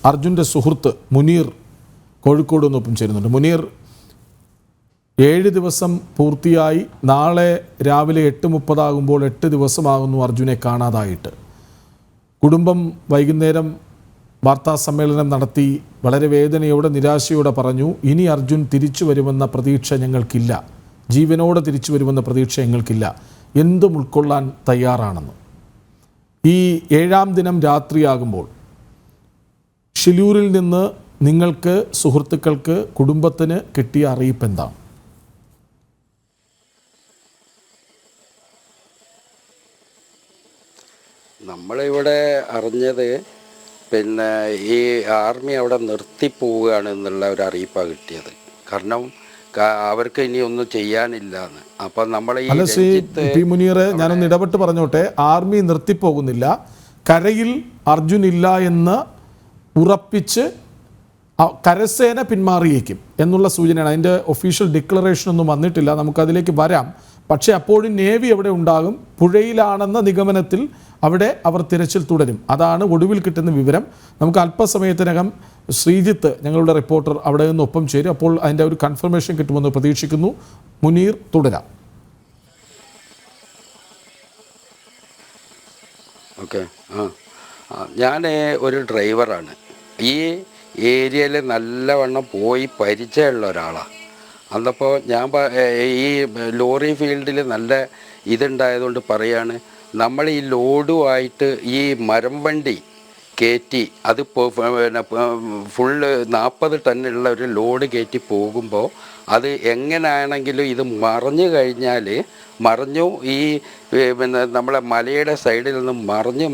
അർജുൻ്റെ സുഹൃത്ത് മുനീർ കോഴിക്കോട് നിന്നൊപ്പം ചേരുന്നുണ്ട്. മുനീർ, 7 ദിവസം പൂർത്തിയായി. നാളെ രാവിലെ 8:30 ആകുമ്പോൾ 8 ദിവസമാകുന്നു അർജുനെ കാണാതായിട്ട്. കുടുംബം വൈകുന്നേരം വാർത്താ സമ്മേളനം നടത്തി വളരെ വേദനയോടെ നിരാശയോടെ പറഞ്ഞു, ഇനി അർജുൻ തിരിച്ചു വരുമെന്ന പ്രതീക്ഷ ഞങ്ങൾക്കില്ല, ജീവനോടെ തിരിച്ചു വരുമെന്ന പ്രതീക്ഷ ഞങ്ങൾക്കില്ല, എന്തും ഉൾക്കൊള്ളാൻ തയ്യാറാണെന്ന്. ഈ 7-ാം ദിനം രാത്രിയാകുമ്പോൾ ഷിലൂരിൽ നിന്ന് നിങ്ങൾക്ക്, സുഹൃത്തുക്കൾക്ക്, കുടുംബത്തിന് കിട്ടിയ അറിയിപ്പ് എന്താണ്? നമ്മളിവിടെ അറിഞ്ഞത് ഈ ആർമി അവിടെ നിർത്തിപ്പോവുകയാണ് എന്നുള്ള ഒരു അറിയിപ്പാണ് കിട്ടിയത്. കാരണം അവർക്ക് ഇനി ഒന്നും ചെയ്യാനില്ല എന്ന്. അപ്പം നമ്മൾ ഈ മുനീറെ, ഞാനൊന്ന് ഇടപെട്ട് പറഞ്ഞോട്ടെ. ആർമി നിർത്തിപ്പോകുന്നില്ല, കരയിൽ അർജുൻ ഇല്ല എന്ന് ഉറപ്പിച്ച് കരസേന പിന്മാറിയേക്കും എന്നുള്ള സൂചനയാണ്. അതിൻ്റെ ഒഫീഷ്യൽ ഡിക്ലറേഷൻ ഒന്നും വന്നിട്ടില്ല, നമുക്കതിലേക്ക് വരാം. പക്ഷേ അപ്പോഴും നേവി അവിടെ ഉണ്ടാകും. പുഴയിലാണെന്ന നിഗമനത്തിൽ അവിടെ അവർ തിരച്ചിൽ തുടരും. അതാണ് ഒടുവിൽ കിട്ടുന്ന വിവരം. നമുക്ക് അല്പസമയത്തിനകം ശ്രീജിത്ത്, ഞങ്ങളുടെ റിപ്പോർട്ടർ, അവിടെ നിന്ന് ഒപ്പം ചേരും. അപ്പോൾ അതിൻ്റെ ഒരു കൺഫർമേഷൻ കിട്ടുമെന്ന് പ്രതീക്ഷിക്കുന്നു. മുനീർ, തുടരാം. ഓക്കെ. ഞാൻ ഒരു ഡ്രൈവറാണ്. ഈ ഏരിയയിൽ നല്ലവണ്ണം പോയി പരിചയമുള്ള ഒരാളാണ്. അന്നപ്പോൾ ഞാൻ ഈ ലോറി ഫീൽഡിൽ നല്ല ഇതുണ്ടായതുകൊണ്ട് പറയാണ്, നമ്മൾ ഈ ലോഡുമായിട്ട് ഈ മരം വണ്ടി കയറ്റി അത് ഫുള്ള് 40 ടണ്ണുള്ള ഒരു ലോഡ് കയറ്റി പോകുമ്പോൾ അത് എങ്ങനെയാണെങ്കിലും ഇത് മറിഞ്ഞു കഴിഞ്ഞാൽ ഈ നമ്മളെ മലയുടെ സൈഡിൽ നിന്ന്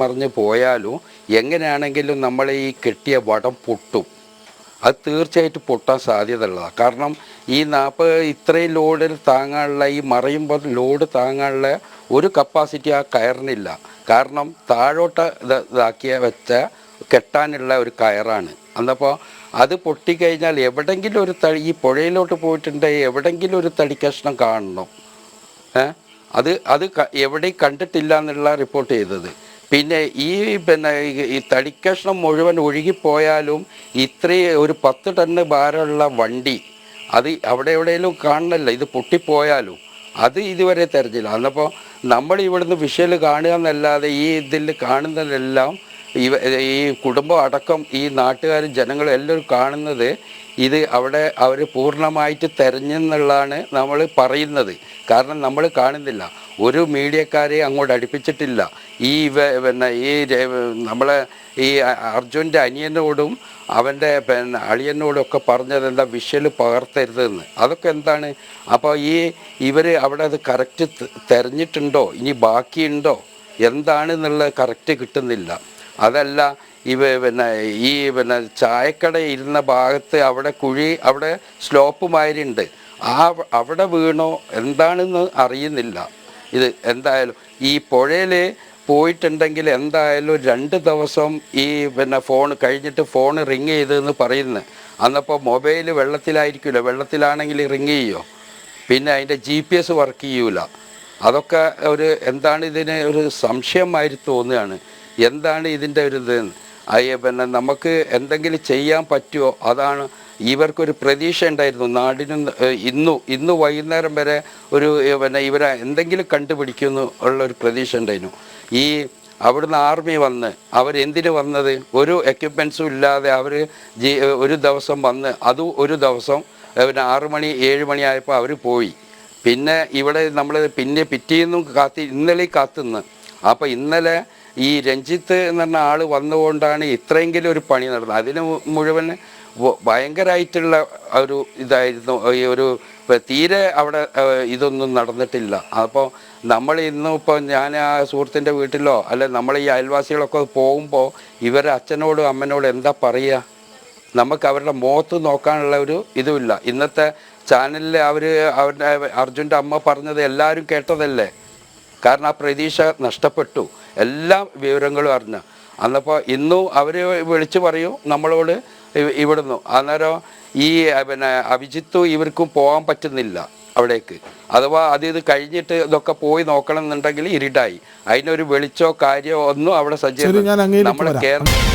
മറിഞ്ഞ് പോയാലും എങ്ങനെയാണെങ്കിലും നമ്മൾ ഈ കെട്ടിയ വടം പൊട്ടും. അത് തീർച്ചയായിട്ടും പൊട്ടാൻ സാധ്യതയുള്ളതാണ്. കാരണം ഈ ഇത്രയും ലോഡിൽ താങ്ങാനുള്ള, ഈ മറയുമ്പോൾ ലോഡ് താങ്ങാനുള്ള ഒരു കപ്പാസിറ്റി ആ കയറിനില്ല. കാരണം താഴോട്ട് വെച്ച കെട്ടാനുള്ള ഒരു കയറാണ്. അന്നപ്പോൾ അത് പൊട്ടിക്കഴിഞ്ഞാൽ എവിടെയെങ്കിലും ഒരു ഈ പുഴയിലോട്ട് പോയിട്ടുണ്ടെങ്കിൽ എവിടെയെങ്കിലും ഒരു തടി കഷ്ണം കാണണം. അത് എവിടെയും കണ്ടിട്ടില്ല എന്നുള്ള റിപ്പോർട്ട് ചെയ്തത്. പിന്നെ ഈ തടിക്കഷ്ണം മുഴുവൻ ഒഴുകിപ്പോയാലും ഇത്രയും ഒരു 10 ടണ്ണ് ഭാരമുള്ള വണ്ടി അത് അവിടെ എവിടെയെങ്കിലും കാണണമല്ലോ. ഇത് പൊട്ടിപ്പോയാലും അത് ഇതുവരെ തെരഞ്ഞില്ല. അന്നപ്പോൾ നമ്മൾ ഇവിടുന്ന് വിഷ്വൽ കാണുക എന്നല്ലാതെ ഈ ഇതിൽ കാണുന്നതെല്ലാം ഈ കുടുംബം അടക്കം ഈ നാട്ടുകാരും ജനങ്ങളും എല്ലാവരും കാണുന്നത് ഇത് അവിടെ അവർ പൂർണ്ണമായിട്ട് തെരഞ്ഞെന്നുള്ളതാണ് നമ്മൾ പറയുന്നത്. കാരണം നമ്മൾ കാണുന്നില്ല, ഒരു മീഡിയക്കാരെ അങ്ങോട്ട് അടുപ്പിച്ചിട്ടില്ല. ഈ നമ്മളെ ഈ അർജുൻ്റെ അനിയനോടും അവൻ്റെ അളിയനോടും ഒക്കെ പറഞ്ഞത് എന്താ, വിഷ്വൽ പകർത്തരുതെന്ന്. അതൊക്കെ എന്താണ്? അപ്പോൾ ഇവർ അവിടെ അത് കറക്റ്റ് തെരഞ്ഞിട്ടുണ്ടോ, ഇനി ബാക്കിയുണ്ടോ, എന്താണെന്നുള്ളത് കറക്റ്റ് കിട്ടുന്നില്ല. അതല്ല ചായക്കട ഇരുന്ന ഭാഗത്ത് അവിടെ കുഴി, അവിടെ സ്ലോപ്പ് മാതിരിയുണ്ട്, അവിടെ വീണോ എന്താണെന്ന് അറിയുന്നില്ല. ഇത് എന്തായാലും ഈ പുഴയിൽ പോയിട്ടുണ്ടെങ്കിൽ എന്തായാലും 2 ദിവസം ഈ ഫോൺ കഴിഞ്ഞിട്ട് ഫോൺ റിങ് ചെയ്തെന്ന് പറയുന്നത്. അന്നപ്പോൾ മൊബൈൽ വെള്ളത്തിലായിരിക്കില്ല, വെള്ളത്തിലാണെങ്കിൽ റിങ് ചെയ്യോ, പിന്നെ അതിൻ്റെ GPS വർക്ക് ചെയ്യൂല. അതൊക്കെ എന്താണ് ഇതിന് ഒരു സംശയമായിട്ട് തോന്നുകയാണ്. എന്താണ് ഇതിൻ്റെ ഒരു ഇത്? നമുക്ക് എന്തെങ്കിലും ചെയ്യാൻ പറ്റുമോ? അതാണ് ഇവർക്കൊരു പ്രതീക്ഷ ഉണ്ടായിരുന്നു. നാടിന് ഇന്ന് വൈകുന്നേരം വരെ ഇവരെ എന്തെങ്കിലും കണ്ടുപിടിക്കുമെന്ന് ഉള്ളൊരു പ്രതീക്ഷ ഉണ്ടായിരുന്നു. അവിടുന്ന് ആർമി വന്ന് അവരെന്തിനു വന്നത്? ഒരു എക്യുപ്മെൻസും ഇല്ലാതെ അവർ ഒരു ദിവസം വന്ന്, അതും ഒരു ദിവസം 6 മണി 7 മണി ആയപ്പോൾ അവർ പോയി. പിന്നെ ഇവിടെ നമ്മൾ പിറ്റേന്നും ഇന്നലെ കാത്തുനിന്ന്. അപ്പോൾ ഇന്നലെ ഈ രഞ്ജിത്ത് എന്ന് പറഞ്ഞ ആൾ വന്നുകൊണ്ടാണ് ഇത്രയെങ്കിലും ഒരു പണി നടന്നത്. അതിന് മുഴുവൻ ഭയങ്കരമായിട്ടുള്ള ഒരു ഇതായിരുന്നു. തീരെ അവിടെ ഇതൊന്നും നടന്നിട്ടില്ല. അപ്പോൾ നമ്മൾ ഇപ്പോൾ ഞാൻ ആ സുഹൃത്തിൻ്റെ വീട്ടിലോ അല്ലെ നമ്മൾ ഈ അയൽവാസികളൊക്കെ പോകുമ്പോൾ ഇവരെ അച്ഛനോടും അമ്മനോടും എന്താ പറയുക? നമുക്ക് അവരുടെ മുഖത്ത് നോക്കാനുള്ള ഒരു ഇതുമില്ല. ഇന്നത്തെ ചാനലിൽ അവരുടെ അർജുൻ്റെ അമ്മ പറഞ്ഞത് എല്ലാവരും കേട്ടതല്ലേ? കാരണം ആ പ്രതീക്ഷ നഷ്ടപ്പെട്ടു, എല്ലാ വിവരങ്ങളും അറിഞ്ഞ. അന്നപ്പോൾ ഇന്നും അവർ വിളിച്ചു പറയും നമ്മളോട് ഇവിടുന്ന്. അന്നേരം അഭിജിത്തും ഇവർക്കും പോകാൻ പറ്റുന്നില്ല അവിടേക്ക്. അഥവാ ഇത് കഴിഞ്ഞിട്ട് ഇതൊക്കെ പോയി നോക്കണം എന്നുണ്ടെങ്കിൽ ഇരുട്ടായി. അതിനൊരു വെളിച്ചോ കാര്യമോ ഒന്നും അവിടെ സജ്ജീകരണം നമ്മുടെ കേരളം